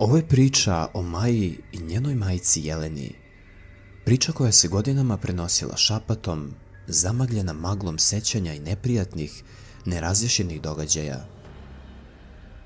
Ovo je priča o Maji i njenoj majci Jeleni. Priča koja se godinama prenosila šapatom, zamagljena maglom sećanja i neprijatnih, nerazjašnjenih događaja.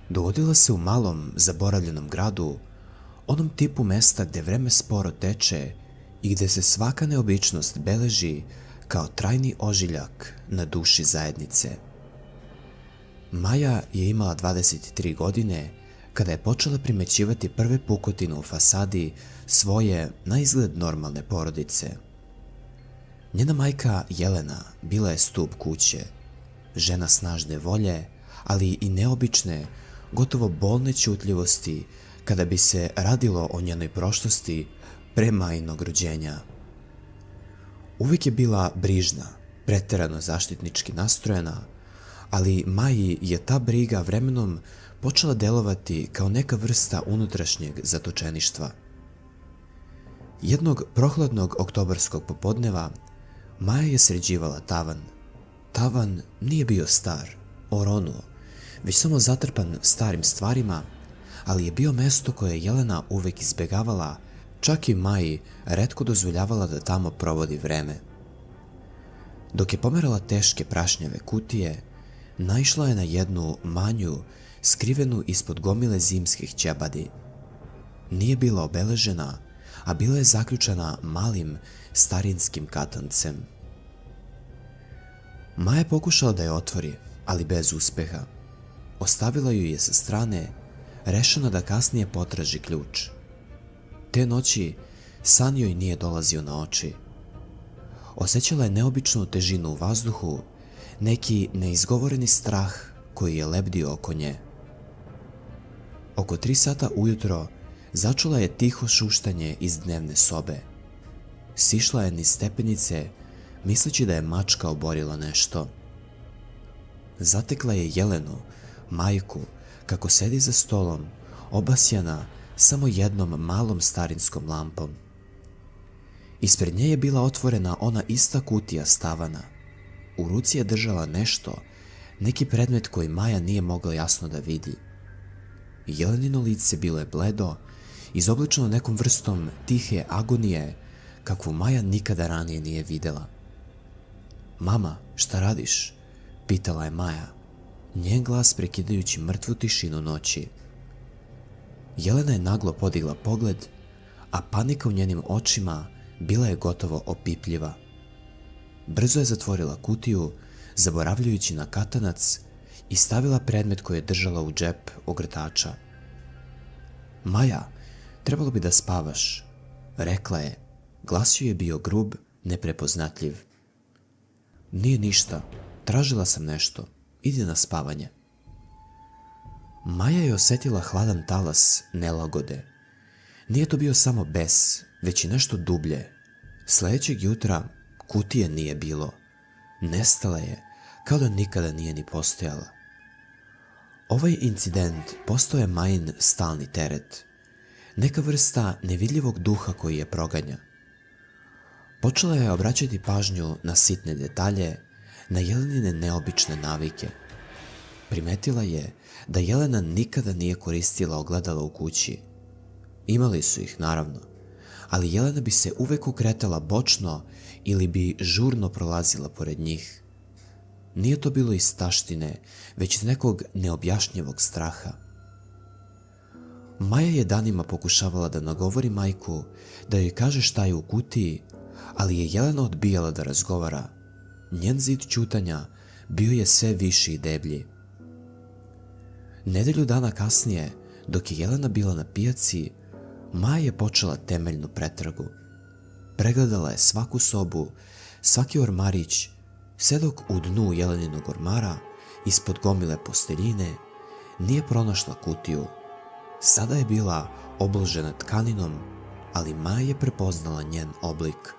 Dogodila se u malom, zaboravljenom gradu, onom tipu mesta gde vreme sporo teče i gde se svaka neobičnost beleži kao trajni ožiljak na duši zajednice. Maja je imala 23 godine kada je počela primećivati prve pukotine u fasadi svoje, na izgled normalne porodice. Njena majka Jelena bila je stup kuće, žena snažne volje, ali i neobične, gotovo bolne ćutljivosti kada bi se radilo o njenoj prošlosti pre Majinog rođenja. Uvijek je bila brižna, preterano zaštitnički nastrojena, ali Maji je ta briga vremenom počela delovati kao neka vrsta unutrašnjeg zatočeništva. Jednog prohladnog oktobarskog popodneva Maja je sređivala tavan. Tavan nije bio star, oronuo, već samo zatrpan starim stvarima, ali je bio mesto koje je Jelena uvek izbegavala, čak i Maji retko dozvoljavala da tamo provodi vreme. Dok je pomerala teške prašnjave kutije, naišla je na jednu manju, skrivenu ispod gomile zimskih ćebadi. Nije bila obeležena, a bila je zaključana malim starinskim katancem. Maja je pokušala da je otvori, ali bez uspeha. Ostavila ju je sa strane, rešena da kasnije potraži ključ. Te noći san joj nije dolazio na oči. Osjećala je neobičnu težinu u vazduhu, neki neizgovoreni strah koji je lebdio oko nje. Oko 3 sata ujutro začula je tiho šuštanje iz dnevne sobe. Sišla je niz stepenice, misleći da je mačka oborila nešto. Zatekla je Jelenu, majku, kako sedi za stolom, obasjana samo jednom malom starinskom lampom. Ispred nje je bila otvorena ona ista kutija s tavana. U ruci je držala nešto, neki predmet koji Maja nije mogla jasno da vidi. Jelenino lice bilo je bledo, izobličeno nekom vrstom tihe agonije, kakvu Maja nikada ranije nije videla. "Mama, šta radiš?" pitala je Maja, njen glas prekidajući mrtvu tišinu noći. Jelena je naglo podigla pogled, a panika u njenim očima bila je gotovo opipljiva. Brzo je zatvorila kutiju, zaboravljajući na katanac, i stavila predmet koji je držala u džep ogrtača. "Maja, trebalo bi da spavaš," rekla je. Glas joj je bio grub, neprepoznatljiv. "Nije ništa, tražila sam nešto, idi na spavanje." Maja je osjetila hladan talas nelagode. Nije to bio samo bes, već i nešto dublje. Sljedećeg jutra kutije nije bilo. Nestala je, kao da nikada nije ni postojala. Ovaj incident postao je Majin stalni teret. Neka vrsta nevidljivog duha koji je proganja. Počela je obraćati pažnju na sitne detalje, na Jelenine neobične navike. Primetila je da Jelena nikada nije koristila ogledala u kući. Imali su ih, naravno, ali Jelena bi se uvek okretala bočno ili bi žurno prolazila pored njih. Nije to bilo iz taštine, već iz nekog neobjašnjivog straha. Maja je danima pokušavala da nagovori majku da joj kaže šta je u kutiji, ali je Jelena odbijala da razgovara. Njen zid ćutanja bio je sve viši i deblji. Nedelju dana kasnije, dok je Jelena bila na pijaci, Maja je počela temeljnu pretragu. Pregledala je svaku sobu, svaki ormarić, sve dok u dnu Jeleninog ormara, ispod gomile posteljine, nije pronašla kutiju. Sada je bila obložena tkaninom, ali Maja je prepoznala njen oblik.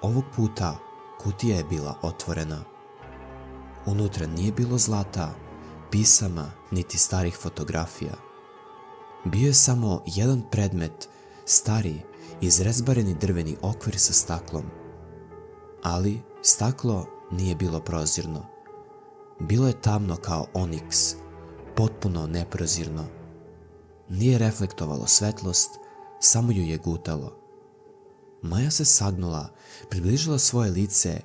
Ovog puta kutija je bila otvorena. Unutra nije bilo zlata, pisama, niti starih fotografija. Bio je samo jedan predmet, stari, izrezbareni drveni okvir sa staklom. Ali staklo nije bilo prozirno. Bilo je tamno kao oniks, potpuno neprozirno. Nije reflektovalo svetlost, samo ju je gutalo. Maja se sagnula, približila svoje lice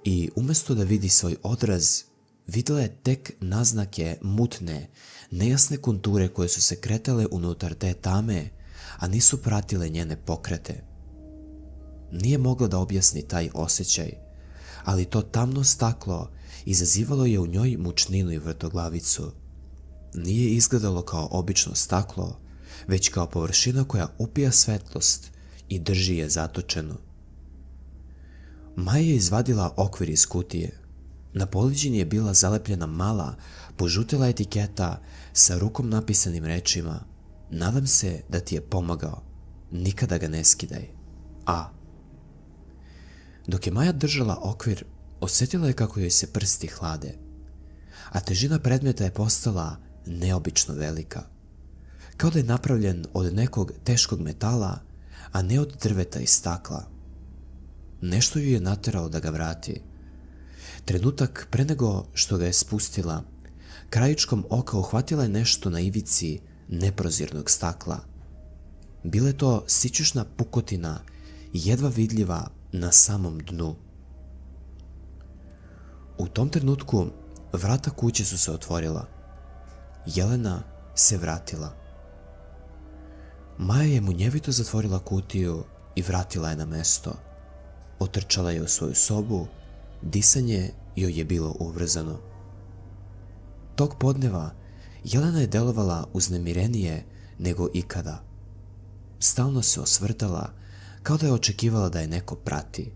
i umjesto da vidi svoj odraz, vidjela je tek naznake mutne, nejasne konture koje su se kretale unutar te tame, a nisu pratile njene pokrete. Nije mogla da objasni taj osjećaj, ali to tamno staklo izazivalo je u njoj mučninu i vrtoglavicu. Nije izgledalo kao obično staklo, već kao površina koja upija svetlost i drži je zatočenu. Maja je izvadila okvir iz kutije. Na poliđini je bila zalepljena mala, požutela etiketa sa rukom napisanim rečima: "Nadam se da ti je pomagao. Nikada ga ne skidaj. A." Dok je Maja držala okvir, osjetila je kako joj se prsti hlade, a težina predmeta je postala neobično velika. Kao da je napravljen od nekog teškog metala, a ne od drveta i stakla. Nešto ju je nateralo da ga vrati. Trenutak pre nego što ga je spustila, krajičkom oka uhvatila je nešto na ivici neprozirnog stakla. Bila je to sićušna pukotina, jedva vidljiva na samom dnu. U tom trenutku vrata kuće su se otvorila. Jelena se vratila. Maja je munjevito zatvorila kutiju i vratila je na mesto. Otrčala je u svoju sobu, disanje joj je bilo ubrzano. Tog podneva Jelena je delovala uznemirenije nego ikada. Stalno se osvrtala, kao da je očekivala da je neko prati,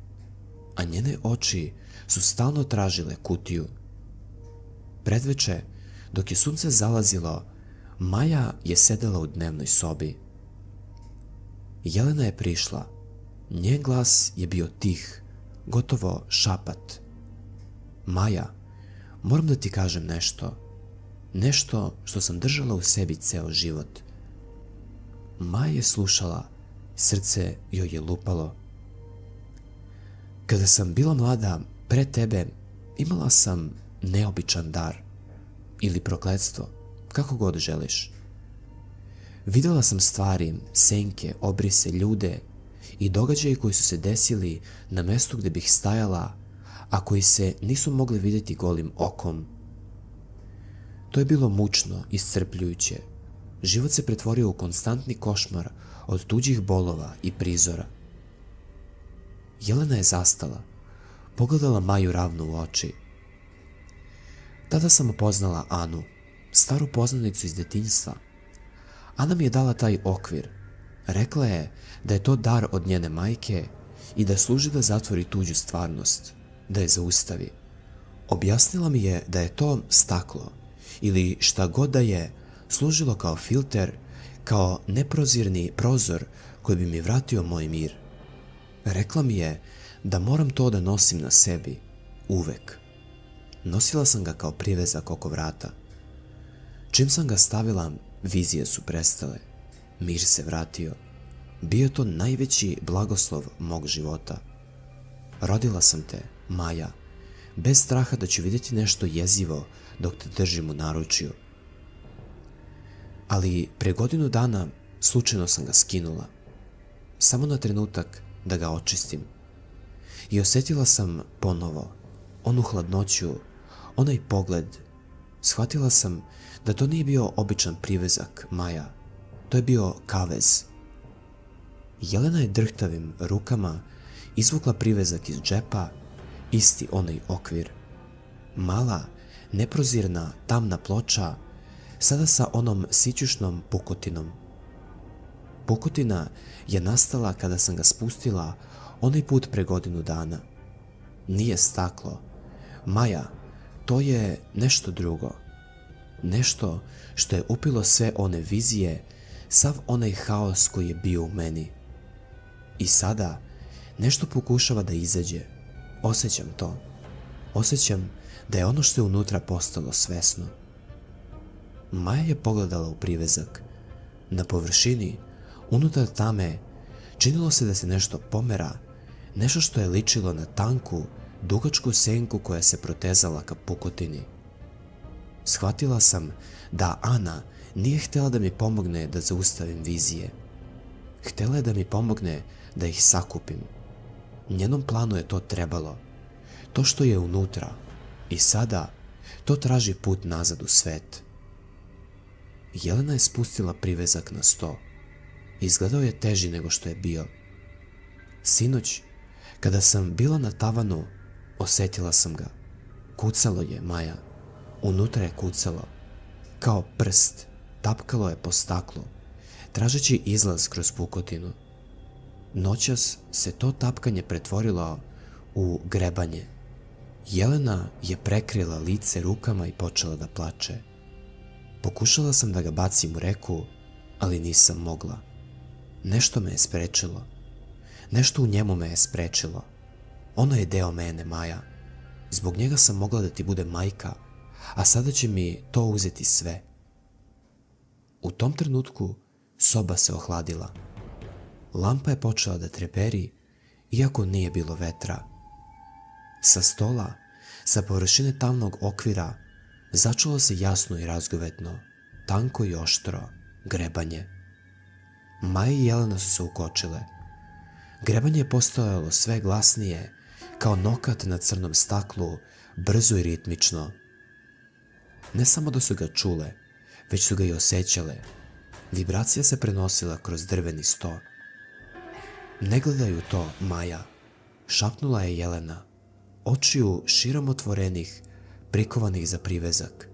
a njene oči su stalno tražile kutiju. Predveče, dok je sunce zalazilo, Maja je sedela u dnevnoj sobi. Jelena je prišla. Njen glas je bio tih, gotovo šapat. "Maja, moram da ti kažem nešto. Nešto što sam držala u sebi ceo život." Maja je slušala, srce joj je lupalo. "Kada sam bila mlada, pre tebe, imala sam neobičan dar. Ili prokletstvo, kako god želiš. Videla sam stvari, senke, obrise, ljude i događaje koji su se desili na mestu gde bih stajala, a koji se nisu mogli vidjeti golim okom. To je bilo mučno, iscrpljujuće. Život se pretvorio u konstantni košmar od tuđih bolova i prizora." Jelena je zastala, pogledala Maju ravno u oči. "Tada sam upoznala Anu, staru poznanicu iz detinjstva. Ana mi je dala taj okvir. Rekla je da je to dar od njene majke i da služi da zatvori tuđu stvarnost, da je zaustavi. Objasnila mi je da je to staklo ili šta god da je, služilo kao filter, kao neprozirni prozor koji bi mi vratio moj mir. Rekla mi je da moram to da nosim na sebi, uvek. Nosila sam ga kao privezak oko vrata. Čim sam ga stavila, vizije su prestale. Mir se vratio. Bio je to najveći blagoslov mog života. Rodila sam te, Maja, bez straha da ću vidjeti nešto jezivo dok te držim u naručju. Ali pre godinu dana slučajno sam ga skinula. Samo na trenutak da ga očistim. I osjetila sam ponovo onu hladnoću, onaj pogled. Shvatila sam da to nije bio običan privezak, Maja. To je bio kavez. Jelena je drhtavim rukama izvukla privezak iz džepa, isti onaj okvir. Mala, neprozirna, tamna ploča, sada sa onom sićušnom pukotinom. Pukotina je nastala kada sam ga spustila onaj put pre godinu dana. Nije staklo. Maja, to je nešto drugo. Nešto što je upilo sve one vizije, sav onaj haos koji je bio u meni. I sada nešto pokušava da izađe. Osjećam to. Osjećam da je ono što je unutra postalo svesno. Maja je pogledala u privezak. Na površini, unutar tame, činilo se da se nešto pomera, nešto što je ličilo na tanku, dugačku senku koja se protezala ka pukotini. Shvatila sam da Ana Nije htjela da mi pomogne da zaustavim vizije. Htjela je da mi pomogne da ih sakupim. Njenom planu je to trebalo. To što je unutra. I sada to traži put nazad u svet. Jelena je spustila privezak na sto. Izgledao je teži nego što je bio. Sinoć, kada sam bila na tavanu, osjetila sam ga. Kucalo je, Maja. Unutra je kucalo. Kao prst, tapkalo je po staklu, tražeći izlaz kroz pukotinu. Noćas se to tapkanje pretvorilo u grebanje. Jelena je prekrila lice rukama i počela da plače. Pokušala sam da ga bacim u reku, ali nisam mogla. Nešto me je sprečilo. Nešto u njemu me je sprečilo. Ono je deo mene, Maja. Zbog njega sam mogla da ti budem majka, a sada će mi to uzeti sve. U tom trenutku soba se ohladila. Lampa je počela da treperi, iako nije bilo vetra. Sa stola, sa površine tamnog okvira, začulo se jasno i razgovetno, tanko i oštro, grebanje. Maja i Jelena su se ukočile. Grebanje je postojalo sve glasnije, kao nokat na crnom staklu, brzo i ritmično. Ne samo da su ga čule, već su ga i osjećale. Vibracija se prenosila kroz drveni sto. Ne gledaju to, Maja, šapnula je Jelena, očiju širom otvorenih, prikovanih za privezak.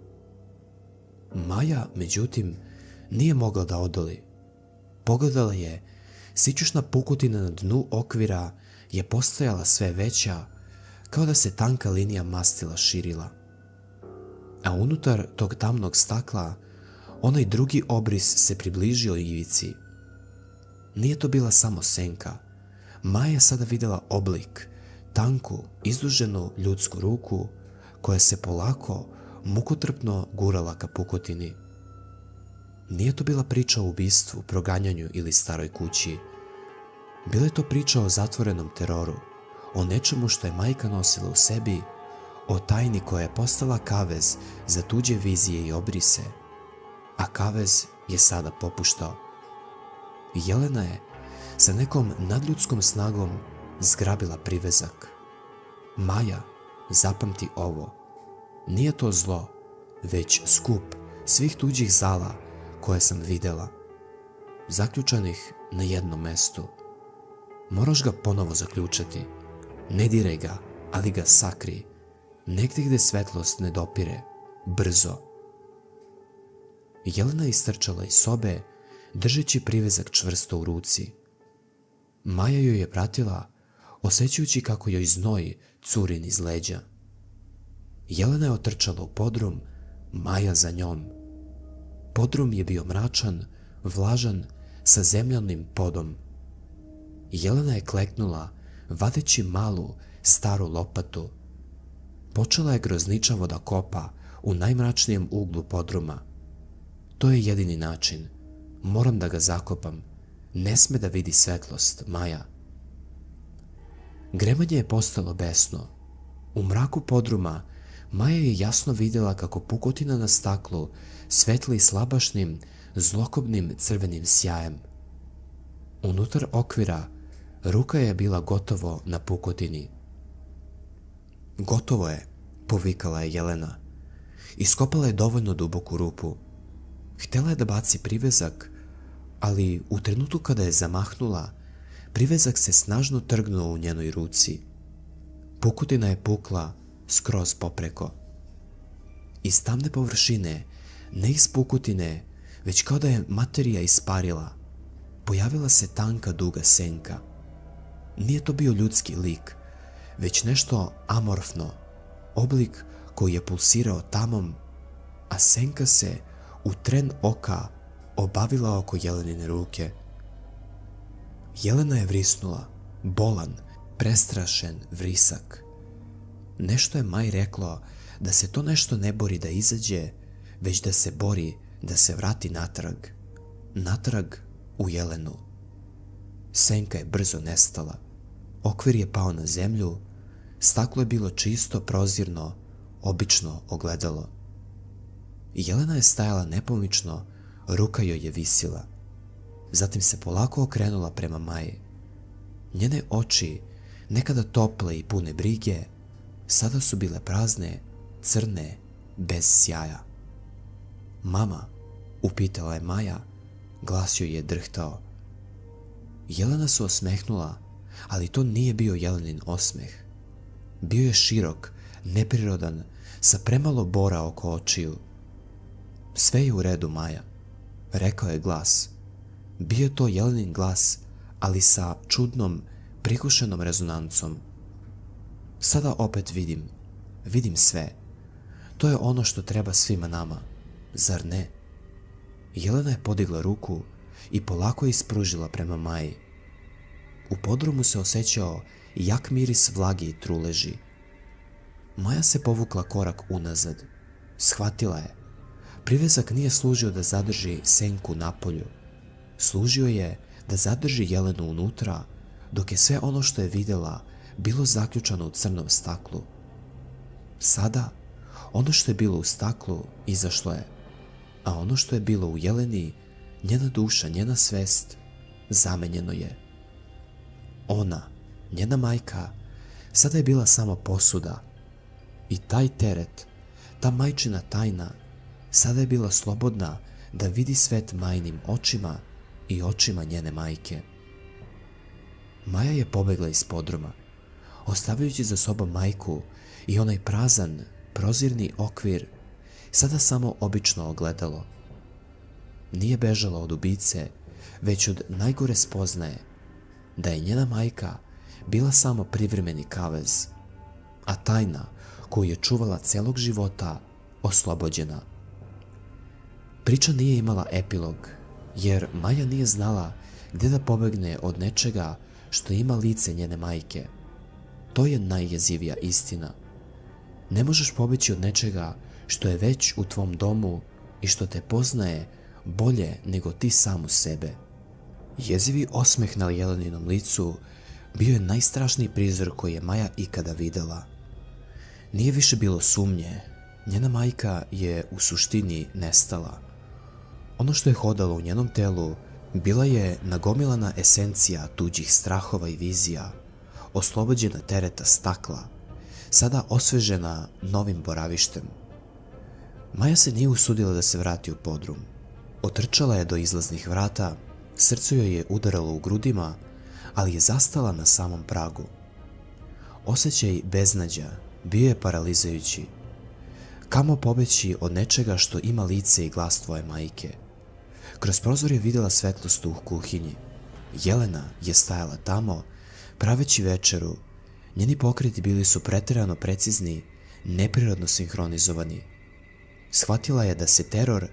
Maja, međutim, nije mogla da odoli. Pogledala je, sićušna pukotina na dnu okvira je postajala sve veća, kao da se tanka linija mastila širila. A unutar tog tamnog stakla onaj drugi obris se približio ivici. Nije to bila samo senka. Maja je sada vidjela oblik, tanku, izduženu ljudsku ruku koja se polako, mukotrpno gurala ka pukotini. Nije to bila priča o ubistvu, proganjanju ili staroj kući. Bila je to priča o zatvorenom teroru, o nečemu što je majka nosila u sebi, o tajni koja je postala kavez za tuđe vizije i obrise, a kavez je sada popuštao. Jelena je sa nekom nadljudskom snagom zgrabila privezak. Maja, zapamti ovo. Nije to zlo, već skup svih tuđih zala koje sam vidjela, zaključanih na jednom mestu. Moraš ga ponovo zaključati. Ne diraj ga, ali ga sakri, negdje gdje svetlost ne dopire, brzo. Jelena je istrčala iz sobe, držeći privezak čvrsto u ruci. Maja joj je pratila, osjećajući kako joj znoj curi niz leđa. Jelena je otrčala u podrum, Maja za njom. Podrum je bio mračan, vlažan, sa zemljanim podom. Jelena je kleknula, vadeći malu, staru lopatu. Počela je grozničavo da kopa u najmračnijem uglu podruma. To je jedini način. Moram da ga zakopam. Ne sme da vidi svetlost, Maja. Grebanje je postalo besno. U mraku podruma Maja je jasno vidjela kako pukotina na staklu svetli slabašnim, zlokobnim crvenim sjajem. Unutar okvira ruka je bila gotovo na pukotini. Gotovo je, povikala je Jelena. Iskopala je dovoljno duboku rupu. Htjela je da baci privezak, ali u trenutku kada je zamahnula, privezak se snažno trgnuo u njenoj ruci. Pukotina je pukla skroz popreko. Iz tamne površine, ne iz pukotine, već kao da je materija isparila, pojavila se tanka duga senka. Nije to bio ljudski lik, već nešto amorfno, oblik koji je pulsirao tamom, a senka se u tren oka obavila oko Jelenine ruke. Jelena je vrisnula, bolan, prestrašen vrisak. Nešto je Maji reklo da se to nešto ne bori da izađe, već da se bori da se vrati natrag. Natrag u Jelenu. Senka je brzo nestala. Okvir je pao na zemlju, staklo je bilo čisto, prozirno, obično ogledalo. Jelena je stajala nepomično, ruka joj je visila. Zatim se polako okrenula prema Maji. Njene oči, nekada tople i pune brige, sada su bile prazne, crne, bez sjaja. Mama, upitala je Maja, glas joj je drhtao. Jelena se osmehnula, ali to nije bio Jelenin osmeh. Bio je širok, neprirodan, sa premalo bora oko očiju. Sve je u redu, Maja, rekao je glas. Bio je to Jelenin glas, ali sa čudnom, prikušenom rezonancom. Sada opet vidim sve. To je ono što treba svima nama, zar ne? Jelena je podigla ruku i polako je ispružila prema Maji. U podrumu se osjećao jak miris vlage i truleži. Maja se povukla korak unazad. Shvatila je. Privezak nije služio da zadrži senku napolju. Služio je da zadrži Jelenu unutra, dok je sve ono što je vidjela bilo zaključano u crnom staklu. Sada, ono što je bilo u staklu izašlo je, a ono što je bilo u Jeleni, njena duša, njena svest, zamenjeno je. Ona, njena majka, sada je bila samo posuda i taj teret, ta majčina tajna, sada je bila slobodna da vidi svet Majinim očima i očima njene majke. Maja je pobegla iz podruma, ostavljajući za sobom majku i onaj prazan, prozirni okvir, sada samo obično ogledalo. Nije bežala od ubice, već od najgore spoznaje da je njena majka bila samo privremeni kavez, a tajna koju je čuvala celog života oslobođena. Priča nije imala epilog, jer Maja nije znala gdje da pobegne od nečega što ima lice njene majke. To je najjezivija istina. Ne možeš pobeći od nečega što je već u tvom domu i što te poznaje bolje nego ti samu sebe. Jezivi osmeh na Jeleninom licu bio je najstrašniji prizor koji je Maja ikada videla. Nije više bilo sumnje, njena majka je u suštini nestala. Ono što je hodalo u njenom telu bila je nagomilana esencija tuđih strahova i vizija, oslobođena tereta stakla, sada osvežena novim boravištem. Maja se nije usudila da se vrati u podrum. Otrčala je do izlaznih vrata, srce joj je udaralo u grudima, ali je zastala na samom pragu. Osjećaj beznađa bio je paralizajući. Kamo pobeći od nečega što ima lice i glas tvoje majke? Kroz prozor je vidjela svetlost u kuhinji. Jelena je stajala tamo, praveći večeru. Njeni pokreti bili su pretjerano precizni, neprirodno sinhronizovani. Shvatila je da se teror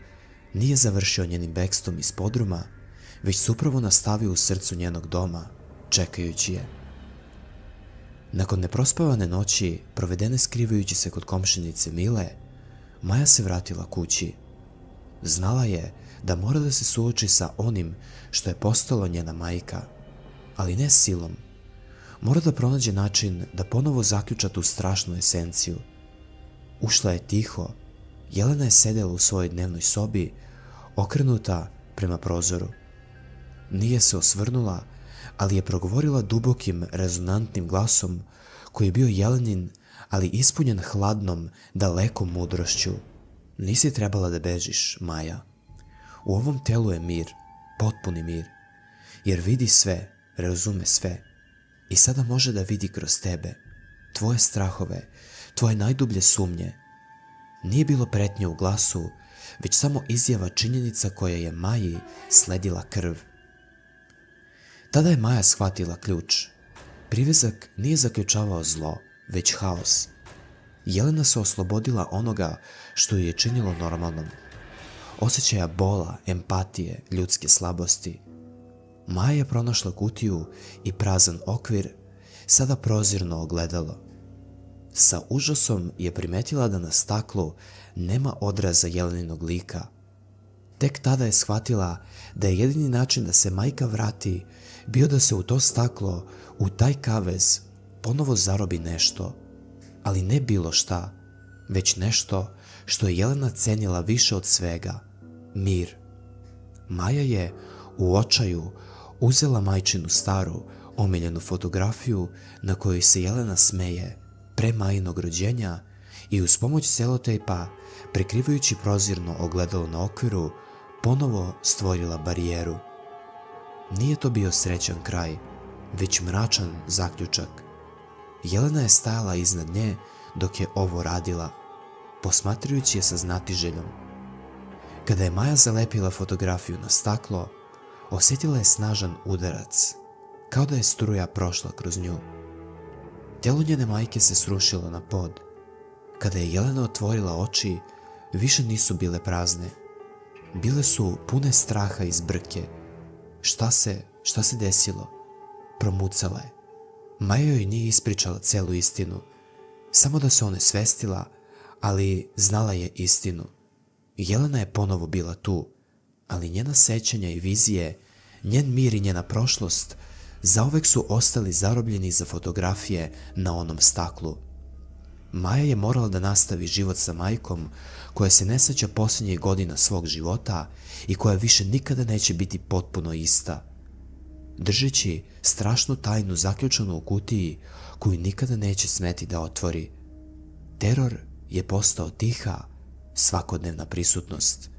nije završio njenim bekstvom iz podruma, već se upravo nastavio u srcu njenog doma, čekajući je. Nakon neprospavane noći, provedene skrivajući se kod komšinice Mile, Maja se vratila kući. Znala je da mora da se suoči sa onim što je postalo njena majka, ali ne silom. Mora da pronađe način da ponovo zaključa tu strašnu esenciju. Ušla je tiho. Jelena je sedjela u svojoj dnevnoj sobi, okrenuta prema prozoru. Nije se osvrnula, ali je progovorila dubokim, rezonantnim glasom koji je bio Jelenin, ali ispunjen hladnom, dalekom mudrošću. Nisi trebala da bežiš, Maja. U ovom telu je mir, potpuni mir, jer vidi sve, razume sve i sada može da vidi kroz tebe, tvoje strahove, tvoje najdublje sumnje. Nije bilo pretnje u glasu, već samo izjava činjenica koja je Maji sledila krv. Tada je Maja shvatila ključ. Privezak nije zaključavao zlo, već haos. Jelena se oslobodila onoga što ju je činilo normalnom. Osjećaja bola, empatije, ljudske slabosti. Maja je pronašla kutiju i prazan okvir, sada prozirno ogledalo. Sa užasom je primetila da na staklu nema odraza Jeleninog lika. Tek tada je shvatila da je jedini način da se majka vrati bio da se u to staklo, u taj kavez, ponovo zarobi nešto, ali ne bilo šta, već nešto što je Jelena cenila više od svega, mir. Maja je u očaju uzela majčinu staru, omiljenu fotografiju na kojoj se Jelena smeje pre Majinog rođenja i uz pomoć selotejpa, prekrivajući prozirno ogledalo na okviru, ponovo stvorila barijeru. Nije to bio srećan kraj, već mračan zaključak. Jelena je stajala iznad nje dok je ovo radila, posmatrajući je sa znatiželjom. Kada je Maja zalepila fotografiju na staklo, osjetila je snažan udarac, kao da je struja prošla kroz nju. Telo njene majke se srušilo na pod. Kada je Jelena otvorila oči, više nisu bile prazne. Bile su pune straha i zbrke. Šta se desilo? Promucala je. Maja joj nije ispričala celu istinu, samo da se onesvestila, ali znala je istinu. Jelena je ponovo bila tu, ali njena sećanja i vizije, njen mir i njena prošlost zauvek su ostali zarobljeni za fotografije na onom staklu. Maja je morala da nastavi život sa majkom koja se ne seća posljednjih godina svog života i koja više nikada neće biti potpuno ista. Držeći strašnu tajnu zaključanu u kutiji koju nikada neće smeti da otvori. Teror je postao tiha, svakodnevna prisutnost.